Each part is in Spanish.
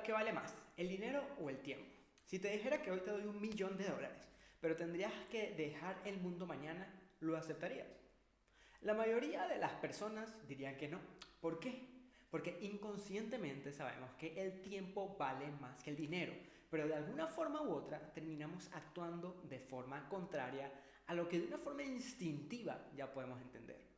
¿Qué vale más, el dinero o el tiempo? Si te dijera que hoy te doy $1.000.000, pero tendrías que dejar el mundo mañana, ¿lo aceptarías? La mayoría de las personas dirían que no. ¿Por qué? Porque inconscientemente sabemos que el tiempo vale más que el dinero, pero de alguna forma u otra terminamos actuando de forma contraria a lo que de una forma instintiva ya podemos entender.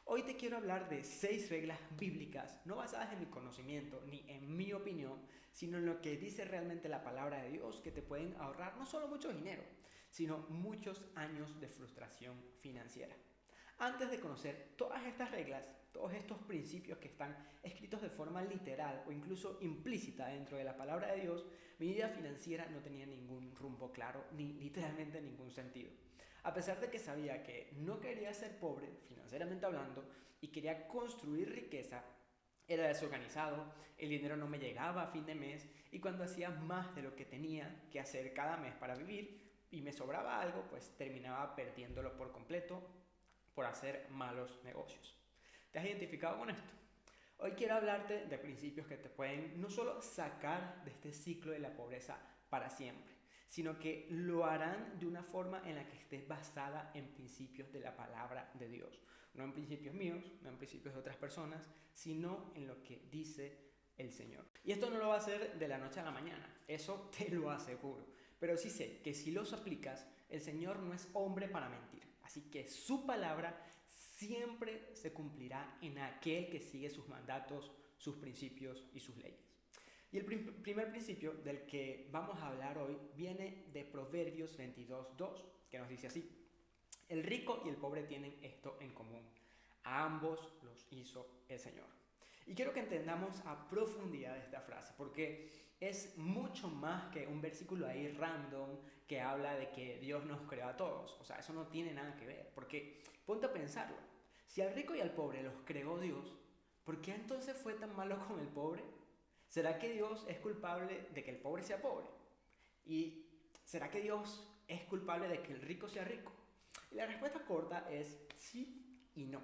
Hoy te quiero hablar de 6 reglas bíblicas, no basadas en mi conocimiento ni en mi opinión, sino en lo que dice realmente la palabra de Dios, que te pueden ahorrar no solo mucho dinero, sino muchos años de frustración financiera. Antes de conocer todas estas reglas, todos estos principios que están escritos de forma literal o incluso implícita dentro de la palabra de Dios, mi vida financiera no tenía ningún rumbo claro ni literalmente ningún sentido. A pesar de que sabía que no quería ser pobre, financieramente hablando, y quería construir riqueza, era desorganizado, el dinero no me llegaba a fin de mes y cuando hacía más de lo que tenía que hacer cada mes para vivir y me sobraba algo, pues terminaba perdiéndolo por completo por hacer malos negocios. ¿Te has identificado con esto? Hoy quiero hablarte de principios que te pueden no solo sacar de este ciclo de la pobreza para siempre, sino que lo harán de una forma en la que esté basada en principios de la palabra de Dios. No en principios míos, no en principios de otras personas, sino en lo que dice el Señor. Y esto no lo va a hacer de la noche a la mañana, eso te lo aseguro. Pero sí sé que si los aplicas, el Señor no es hombre para mentir. Así que su palabra siempre se cumplirá en aquel que sigue sus mandatos, sus principios y sus leyes. Y el primer principio del que vamos a hablar hoy viene de Proverbios 22:2, que nos dice así: el rico y el pobre tienen esto en común, a ambos los hizo el Señor. Y quiero que entendamos a profundidad esta frase, porque es mucho más que un versículo ahí random que habla de que Dios nos creó a todos. O sea, eso no tiene nada que ver, porque ponte a pensarlo. Si al rico y al pobre los creó Dios, ¿por qué entonces fue tan malo con el pobre? ¿Será que Dios es culpable de que el pobre sea pobre? ¿Y será que Dios es culpable de que el rico sea rico? Y la respuesta corta es sí y no.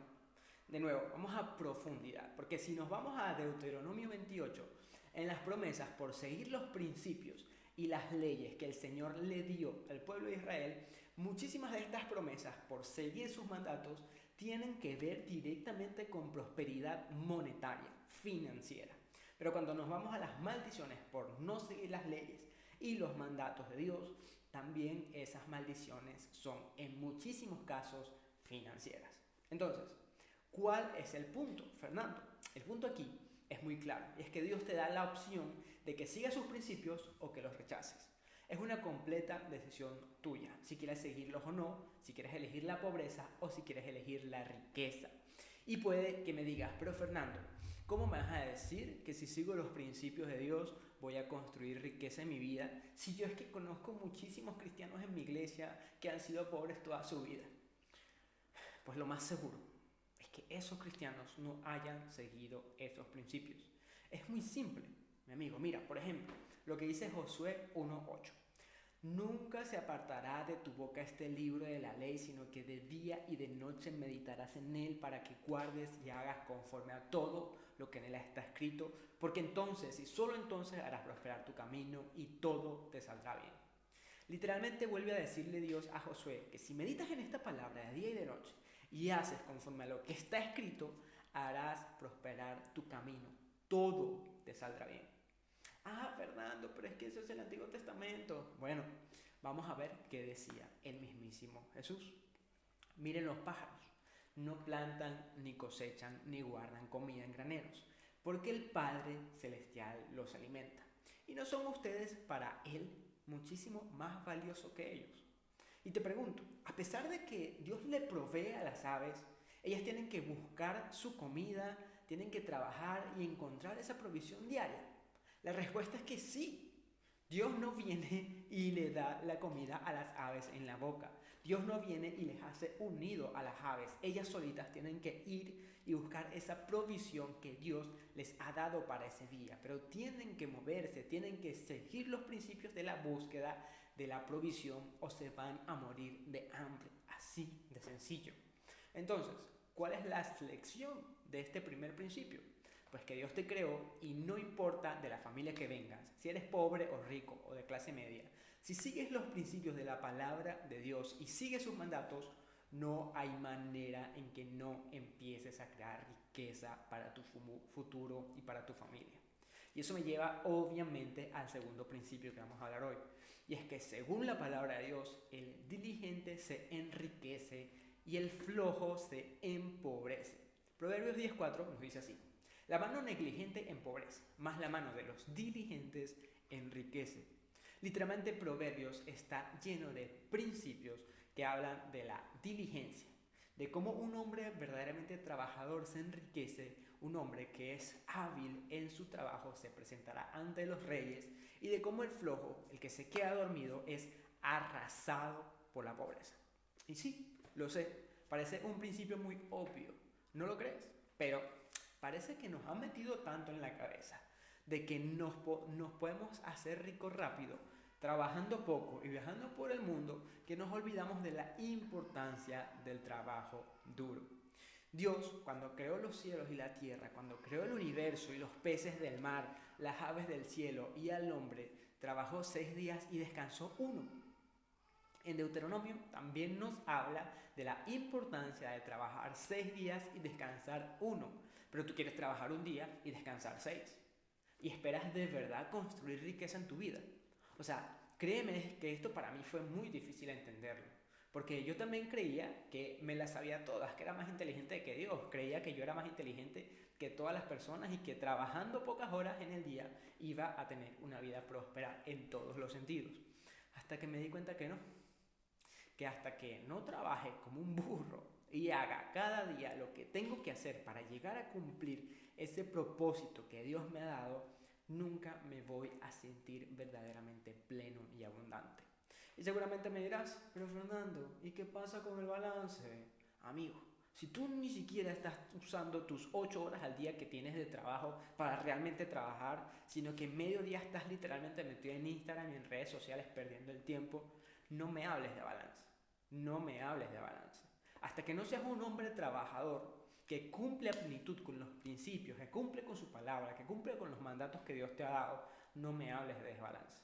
De nuevo, vamos a profundidad, porque si nos vamos a Deuteronomio 28, en las promesas por seguir los principios y las leyes que el Señor le dio al pueblo de Israel, muchísimas de estas promesas por seguir sus mandatos tienen que ver directamente con prosperidad monetaria, financiera. Pero cuando nos vamos a las maldiciones por no seguir las leyes y los mandatos de Dios, también esas maldiciones son en muchísimos casos financieras. Entonces, ¿cuál es el punto, Fernando? El punto aquí es muy claro, y es que Dios te da la opción de que sigas sus principios o que los rechaces. Es una completa decisión tuya, si quieres seguirlos o no, si quieres elegir la pobreza o si quieres elegir la riqueza. Y puede que me digas, pero Fernando, ¿cómo me vas a decir que si sigo los principios de Dios voy a construir riqueza en mi vida? Si yo es que conozco muchísimos cristianos en mi iglesia que han sido pobres toda su vida. Pues lo más seguro es que esos cristianos no hayan seguido esos principios. Es muy simple, mi amigo. Mira, por ejemplo, lo que dice Josué 1:8. Nunca se apartará de tu boca este libro de la ley, sino que de día y de noche meditarás en él para que guardes y hagas conforme a todo lo que en él está escrito, porque entonces y solo entonces harás prosperar tu camino y todo te saldrá bien. Literalmente vuelve a decirle Dios a Josué que si meditas en esta palabra de día y de noche y haces conforme a lo que está escrito, harás prosperar tu camino, todo te saldrá bien. Ah, Fernando, pero es que eso es el Antiguo Testamento. Bueno, vamos a ver qué decía el mismísimo Jesús. Miren los pájaros, no plantan, ni cosechan, ni guardan comida en graneros, porque el Padre Celestial los alimenta. ¿Y no son ustedes para Él muchísimo más valioso que ellos? Y te pregunto, a pesar de que Dios le provee a las aves, ellas tienen que buscar su comida, tienen que trabajar y encontrar esa provisión diaria. La respuesta es que sí. Dios no viene y le da la comida a las aves en la boca. Dios no viene y les hace un nido a las aves. Ellas solitas tienen que ir y buscar esa provisión que Dios les ha dado para ese día. Pero tienen que moverse, tienen que seguir los principios de la búsqueda de la provisión o se van a morir de hambre. Así de sencillo. Entonces, ¿cuál es la lección de este primer principio? Pues que Dios te creó y no importa de la familia que vengas, si eres pobre o rico o de clase media, si sigues los principios de la palabra de Dios y sigues sus mandatos, no hay manera en que no empieces a crear riqueza para tu futuro y para tu familia. Y eso me lleva obviamente al segundo principio que vamos a hablar hoy. Y es que según la palabra de Dios, el diligente se enriquece y el flojo se empobrece. Proverbios 10:4 nos dice así: la mano negligente empobrece, mas la mano de los diligentes enriquece. Literalmente Proverbios está lleno de principios que hablan de la diligencia, de cómo un hombre verdaderamente trabajador se enriquece, un hombre que es hábil en su trabajo se presentará ante los reyes, y de cómo el flojo, el que se queda dormido, es arrasado por la pobreza. Y sí, lo sé, parece un principio muy obvio, ¿no lo crees? Pero parece que nos han metido tanto en la cabeza de que nos podemos hacer ricos rápido, trabajando poco y viajando por el mundo, que nos olvidamos de la importancia del trabajo duro. Dios, cuando creó los cielos y la tierra, cuando creó el universo y los peces del mar, las aves del cielo y al hombre, trabajó 6 días y descansó uno. En Deuteronomio también nos habla de la importancia de trabajar 6 días y descansar uno, pero tú quieres trabajar un día y descansar 6. Y esperas de verdad construir riqueza en tu vida. O sea, créeme que esto para mí fue muy difícil entenderlo. Porque yo también creía que me las sabía todas, que era más inteligente que Dios. Creía que yo era más inteligente que todas las personas y que trabajando pocas horas en el día iba a tener una vida próspera en todos los sentidos. Hasta que me di cuenta que no. Que hasta que no trabaje como un burro y haga cada día lo que tengo que hacer para llegar a cumplir ese propósito que Dios me ha dado, nunca me voy a sentir verdaderamente pleno y abundante. Y seguramente me dirás: pero Fernando, ¿y qué pasa con el balance? Amigo, si tú ni siquiera estás usando tus 8 horas al día que tienes de trabajo para realmente trabajar, sino que medio día estás literalmente metido en Instagram y en redes sociales perdiendo el tiempo, no me hables de balance. No me hables de balance. Hasta que no seas un hombre trabajador que cumple a plenitud con los principios, que cumple con su palabra, que cumple con los mandatos que Dios te ha dado, no me hables de desbalance.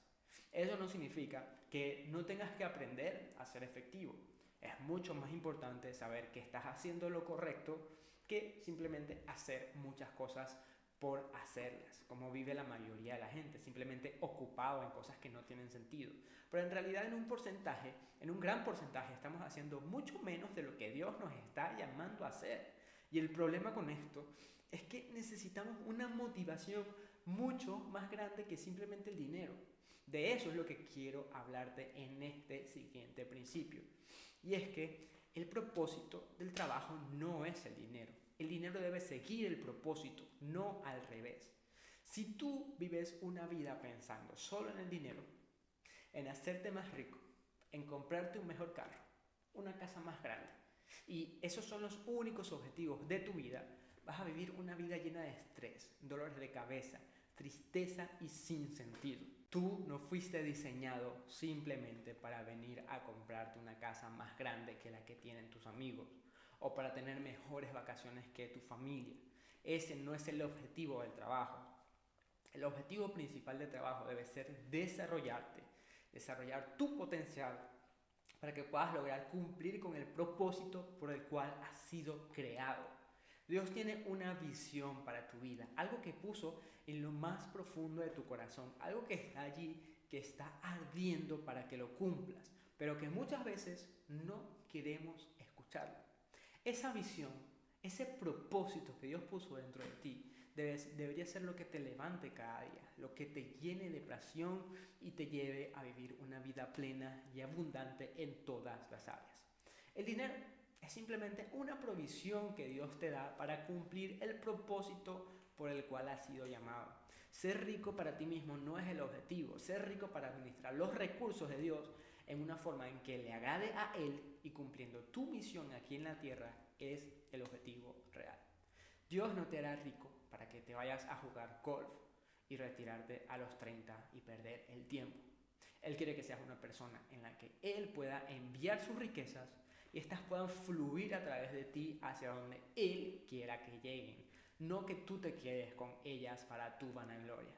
Eso no significa que no tengas que aprender a ser efectivo. Es mucho más importante saber que estás haciendo lo correcto que simplemente hacer muchas cosas por hacerlas, como vive la mayoría de la gente, simplemente ocupado en cosas que no tienen sentido. Pero en realidad en un gran porcentaje, estamos haciendo mucho menos de lo que Dios nos está llamando a hacer. Y el problema con esto es que necesitamos una motivación mucho más grande que simplemente el dinero. De eso es lo que quiero hablarte en este siguiente principio. Y es que el propósito del trabajo no es el dinero. El dinero debe seguir el propósito, no al revés. Si tú vives una vida pensando solo en el dinero, en hacerte más rico, en comprarte un mejor carro, una casa más grande, y esos son los únicos objetivos de tu vida, vas a vivir una vida llena de estrés, dolores de cabeza, tristeza y sin sentido. Tú no fuiste diseñado simplemente para venir a comprarte una casa más grande que la que tienen tus amigos o para tener mejores vacaciones que tu familia. Ese no es el objetivo del trabajo. El objetivo principal del trabajo debe ser desarrollarte, desarrollar tu potencial para que puedas lograr cumplir con el propósito por el cual has sido creado. Dios tiene una visión para tu vida, algo que puso en lo más profundo de tu corazón, algo que está allí, que está ardiendo para que lo cumplas, pero que muchas veces no queremos escucharlo. Esa visión, ese propósito que Dios puso dentro de ti, debería ser lo que te levante cada día, lo que te llene de pasión y te lleve a vivir una vida plena y abundante en todas las áreas. El dinero es simplemente una provisión que Dios te da para cumplir el propósito por el cual has sido llamado. Ser rico para ti mismo no es el objetivo. Ser rico para administrar los recursos de Dios en una forma en que le agrade a Él y cumpliendo tu misión aquí en la tierra es el objetivo real. Dios no te hará rico para que te vayas a jugar golf y retirarte a los 30 y perder el tiempo. Él quiere que seas una persona en la que Él pueda enviar sus riquezas y estas puedan fluir a través de ti hacia donde Él quiera que lleguen. no que tú te quedes con ellas para tu vanagloria.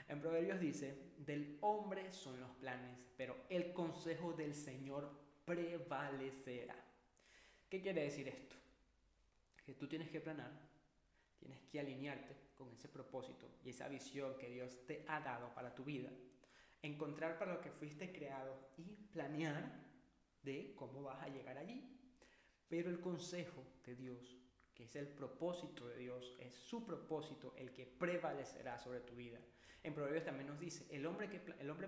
En Proverbios dice, del hombre son los planes, pero el consejo del Señor prevalecerá. ¿Qué quiere decir esto? Que tú tienes que planar, tienes que alinearte con ese propósito y esa visión que Dios te ha dado para tu vida, encontrar para lo que fuiste creado y planear de cómo vas a llegar allí. Pero el consejo de Dios, que es el propósito de Dios, es su propósito el que prevalecerá sobre tu vida. En Proverbios también nos dice, el hombre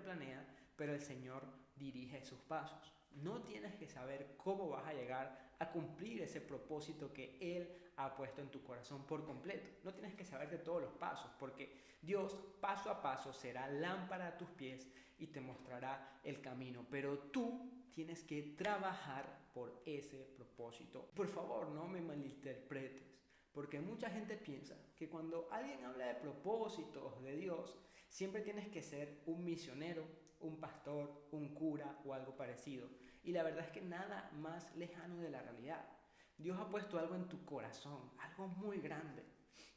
planea, pero el Señor dirige sus pasos. No tienes que saber cómo vas a llegar a cumplir ese propósito que Él ha puesto en tu corazón por completo. No tienes que saber de todos los pasos, porque Dios paso a paso será lámpara a tus pies y te mostrará el camino. Pero tú tienes que trabajar por ese propósito. Por favor, no me malinterpretes, porque mucha gente piensa que cuando alguien habla de propósitos de Dios, siempre tienes que ser un misionero, un pastor, un cura o algo parecido. Y la verdad es que nada más lejano de la realidad. Dios ha puesto algo en tu corazón, algo muy grande.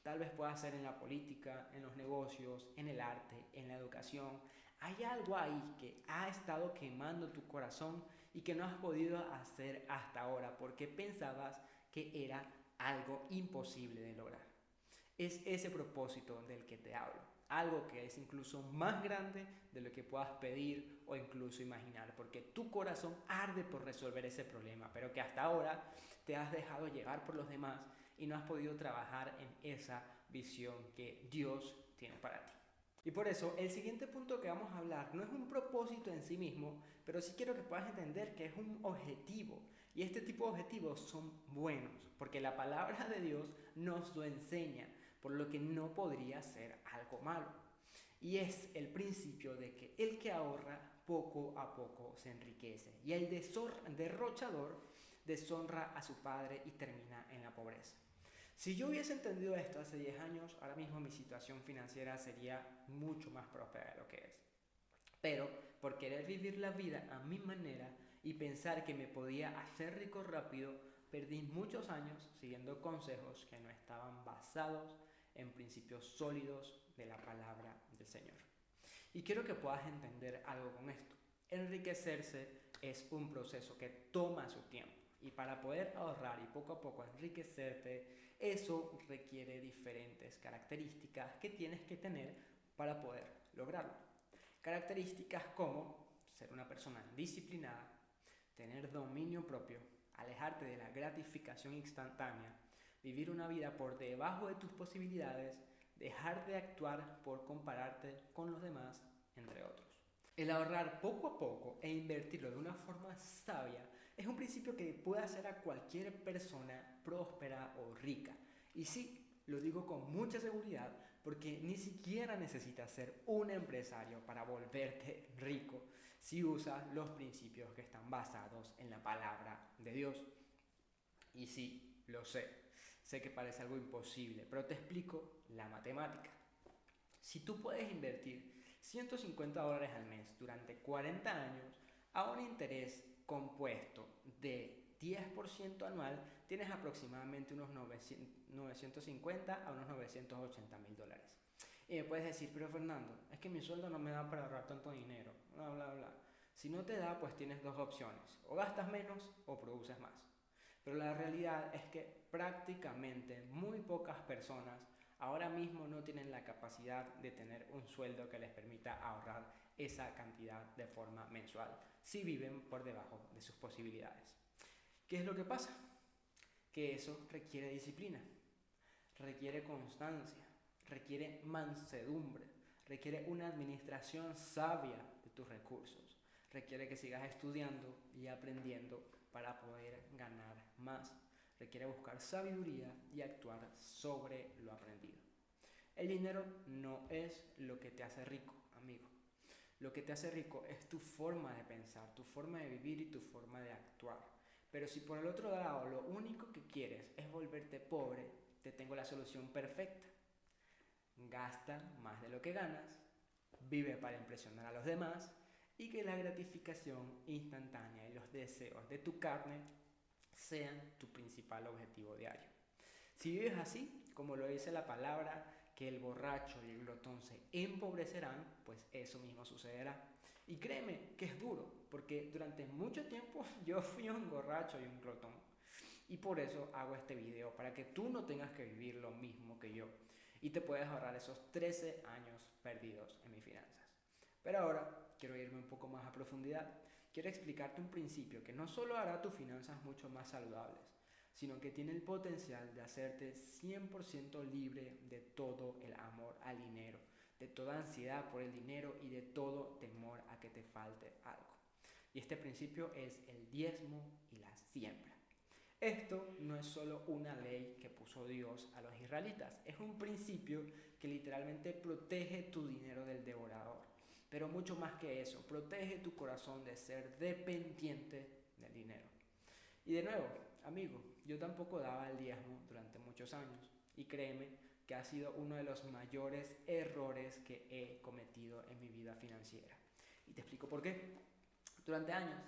Tal vez pueda ser en la política, en los negocios, en el arte, en la educación. Hay algo ahí que ha estado quemando tu corazón y que no has podido hacer hasta ahora porque pensabas que era algo imposible de lograr. Es ese propósito del que te hablo. Algo que es incluso más grande de lo que puedas pedir o incluso imaginar, porque tu corazón arde por resolver ese problema, pero que hasta ahora te has dejado llevar por los demás y no has podido trabajar en esa visión que Dios tiene para ti. Y por eso el siguiente punto que vamos a hablar no es un propósito en sí mismo, pero sí quiero que puedas entender que es un objetivo. Y este tipo de objetivos son buenos, porque la palabra de Dios nos lo enseña, por lo que no podría ser algo malo. Y es el principio de que el que ahorra poco a poco se enriquece y el derrochador deshonra a su padre y termina en la pobreza. Si yo hubiese entendido esto hace 10 años, ahora mismo mi situación financiera sería mucho más próspera de lo que es. Pero por querer vivir la vida a mi manera y pensar que me podía hacer rico rápido, perdí muchos años siguiendo consejos que no estaban basados en principios sólidos de la palabra del Señor. Y quiero que puedas entender algo con esto. Enriquecerse es un proceso que toma su tiempo. Y para poder ahorrar y poco a poco enriquecerte, eso requiere diferentes características que tienes que tener para poder lograrlo. Características como ser una persona disciplinada, tener dominio propio, alejarte de la gratificación instantánea, vivir una vida por debajo de tus posibilidades, dejar de actuar por compararte con los demás, entre otros. El ahorrar poco a poco e invertirlo de una forma sabia es un principio que puede hacer a cualquier persona próspera o rica. Y sí, lo digo con mucha seguridad porque ni siquiera necesitas ser un empresario para volverte rico si usas los principios que están basados en la palabra de Dios. Y sí, lo sé que parece algo imposible, pero te explico la matemática. Si tú puedes invertir $150 al mes durante 40 años a un interés compuesto de 10% anual, tienes aproximadamente unos 950 a unos $980,000. Y me puedes decir, pero Fernando, es que mi sueldo no me da para ahorrar tanto dinero, bla, bla, bla. Si no te da, pues tienes dos opciones, o gastas menos o produces más. Pero la realidad es que prácticamente muy pocas personas ahora mismo no tienen la capacidad de tener un sueldo que les permita ahorrar esa cantidad de forma mensual, si viven por debajo de sus posibilidades. ¿Qué es lo que pasa? Que eso requiere disciplina, requiere constancia, requiere mansedumbre, requiere una administración sabia de tus recursos, requiere que sigas estudiando y aprendiendo para poder ganar más, requiere buscar sabiduría y actuar sobre lo aprendido. El dinero no es lo que te hace rico, amigo. Lo que te hace rico es tu forma de pensar, tu forma de vivir y tu forma de actuar. Pero si por el otro lado lo único que quieres es volverte pobre, te tengo la solución perfecta. Gasta más de lo que ganas, vive para impresionar a los demás y que la gratificación instantánea y los deseos de tu carne sean tu principal objetivo diario. Si vives así, como lo dice la palabra, que el borracho y el glotón se empobrecerán, pues eso mismo sucederá. Y créeme que es duro, porque durante mucho tiempo yo fui un borracho y un glotón. Y por eso hago este video, para que tú no tengas que vivir lo mismo que yo y te puedas ahorrar esos 13 años perdidos en mis finanzas. Pero ahora quiero irme un poco más a profundidad. Quiero explicarte un principio que no solo hará tus finanzas mucho más saludables, sino que tiene el potencial de hacerte 100% libre de todo el amor al dinero, de toda ansiedad por el dinero y de todo temor a que te falte algo. Y este principio es el diezmo y la siembra. Esto no es solo una ley que puso Dios a los israelitas, es un principio que literalmente protege tu dinero del devorador. Pero mucho más que eso, protege tu corazón de ser dependiente del dinero. Y de nuevo, amigo, yo tampoco daba el diezmo durante muchos años y créeme que ha sido uno de los mayores errores que he cometido en mi vida financiera. Y te explico por qué. Durante años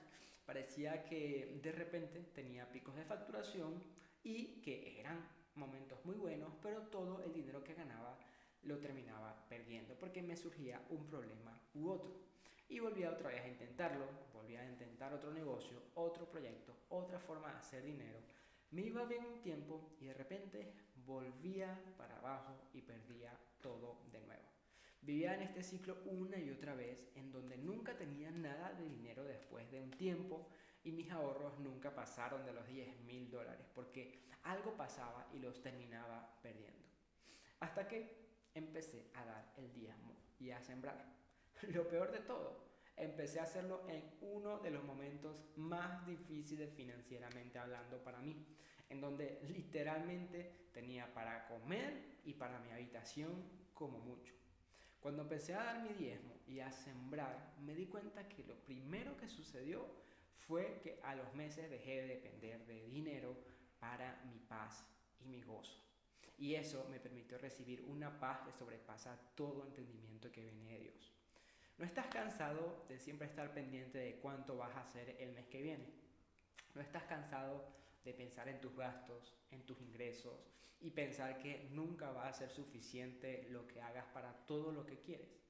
parecía que de repente tenía picos de facturación y que eran momentos muy buenos, pero todo el dinero que ganaba lo terminaba perdiendo porque me surgía un problema u otro. Y volvía otra vez a intentarlo, volvía a intentar otro negocio, otro proyecto, otra forma de hacer dinero. Me iba bien un tiempo y de repente volvía para abajo y perdía todo de nuevo. Vivía en este ciclo una y otra vez en donde nunca tenía nada de dinero después de un tiempo y mis ahorros nunca pasaron de los $10,000 porque algo pasaba y los terminaba perdiendo. Hasta que empecé a dar el diezmo y a sembrar. Lo peor de todo, empecé a hacerlo en uno de los momentos más difíciles financieramente hablando para mí, en donde literalmente tenía para comer y para mi habitación como mucho. Cuando empecé a dar mi diezmo y a sembrar, me di cuenta que lo primero que sucedió fue que a los meses dejé de depender de dinero para mi paz y mi gozo. Y eso me permitió recibir una paz que sobrepasa todo entendimiento que viene de Dios. ¿No estás cansado de siempre estar pendiente de cuánto vas a hacer el mes que viene? ¿No estás cansado de pensar en tus gastos, en tus ingresos y pensar que nunca va a ser suficiente lo que hagas para todo lo que quieres?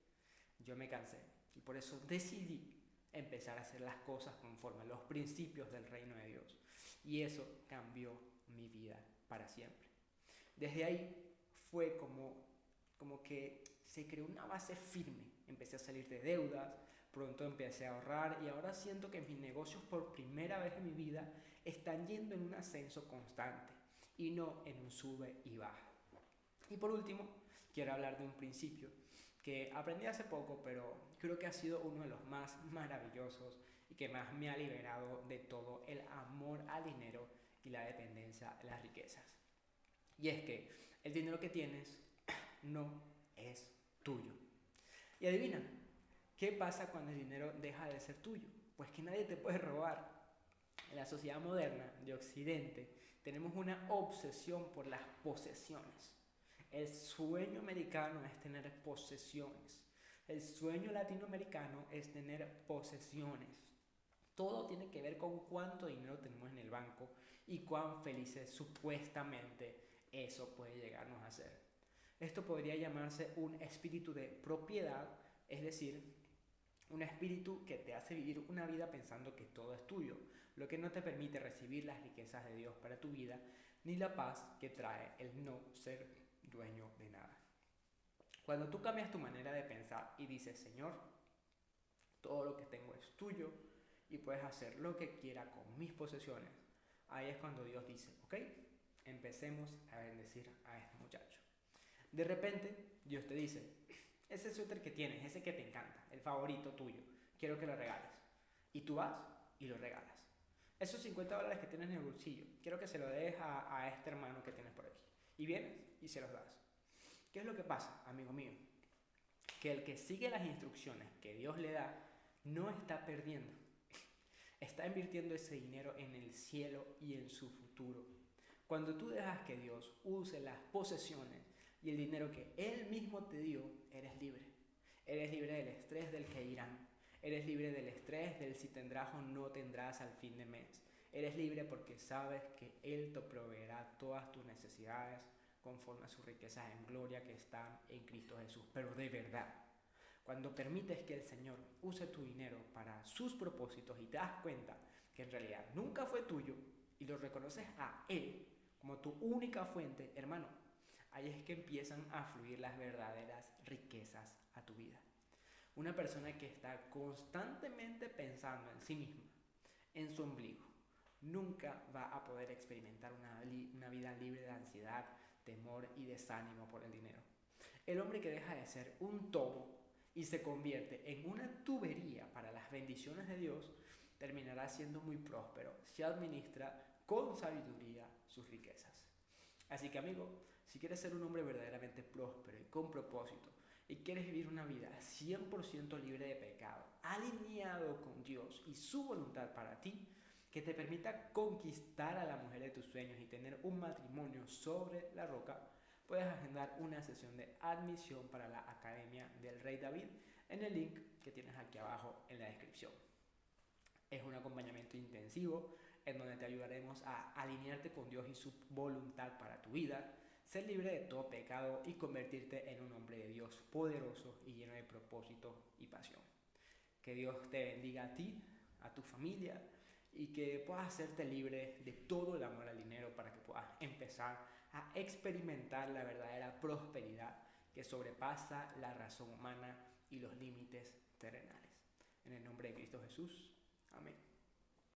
Yo me cansé y por eso decidí empezar a hacer las cosas conforme a los principios del reino de Dios. Y eso cambió mi vida para siempre. Desde ahí fue como que se creó una base firme. Empecé a salir de deudas, pronto empecé a ahorrar y ahora siento que mis negocios por primera vez en mi vida están yendo en un ascenso constante y no en un sube y baja. Y por último, quiero hablar de un principio que aprendí hace poco, pero creo que ha sido uno de los más maravillosos y que más me ha liberado de todo el amor al dinero y la dependencia de las riquezas. Y es que el dinero que tienes no es tuyo. Y adivina, ¿qué pasa cuando el dinero deja de ser tuyo? Pues que nadie te puede robar. En la sociedad moderna de Occidente tenemos una obsesión por las posesiones. El sueño americano es tener posesiones. El sueño latinoamericano es tener posesiones. Todo tiene que ver con cuánto dinero tenemos en el banco y cuán felices supuestamente eso puede llegarnos a ser. Esto podría llamarse un espíritu de propiedad, es decir, un espíritu que te hace vivir una vida pensando que todo es tuyo, lo que no te permite recibir las riquezas de Dios para tu vida, ni la paz que trae el no ser dueño de nada. Cuando tú cambias tu manera de pensar y dices, Señor, todo lo que tengo es tuyo y puedes hacer lo que quiera con mis posesiones, ahí es cuando Dios dice, ok, empecemos a bendecir a este muchacho. De repente, Dios te dice, ese suéter que tienes, ese que te encanta, el favorito tuyo, quiero que lo regales. Y tú vas y lo regalas. Esos $50 que tienes en el bolsillo, quiero que se lo des a este hermano que tienes por aquí. Y vienes y se los das. ¿Qué es lo que pasa, amigo mío? Que el que sigue las instrucciones que Dios le da, no está perdiendo. Está invirtiendo ese dinero en el cielo y en su futuro. Cuando tú dejas que Dios use las posesiones y el dinero que Él mismo te dio, eres libre. Eres libre del estrés del que irán. Eres libre del estrés del si tendrás o no tendrás al fin de mes. Eres libre porque sabes que Él te proveerá todas tus necesidades conforme a sus riquezas en gloria que están en Cristo Jesús. Pero de verdad, cuando permites que el Señor use tu dinero para sus propósitos y te das cuenta que en realidad nunca fue tuyo y lo reconoces a Él como tu única fuente, hermano, ahí es que empiezan a fluir las verdaderas riquezas a tu vida. Una persona que está constantemente pensando en sí misma, en su ombligo, nunca va a poder experimentar una vida libre de ansiedad, temor y desánimo por el dinero. El hombre que deja de ser un todo y se convierte en una tubería para las bendiciones de Dios, terminará siendo muy próspero si administra con sabiduría sus riquezas. Así que amigo, si quieres ser un hombre verdaderamente próspero y con propósito, y quieres vivir una vida 100% libre de pecado, alineado con Dios y su voluntad para ti, que te permita conquistar a la mujer de tus sueños y tener un matrimonio sobre la roca, puedes agendar una sesión de admisión para la Academia del Rey David en el link que tienes aquí abajo en la descripción. Es un acompañamiento intensivo en donde te ayudaremos a alinearte con Dios y su voluntad para tu vida, ser libre de todo pecado y convertirte en un hombre de Dios poderoso y lleno de propósito y pasión. Que Dios te bendiga a ti, a tu familia y que puedas hacerte libre de todo el amor al dinero para que puedas empezar a experimentar la verdadera prosperidad que sobrepasa la razón humana y los límites terrenales. En el nombre de Cristo Jesús. Amén.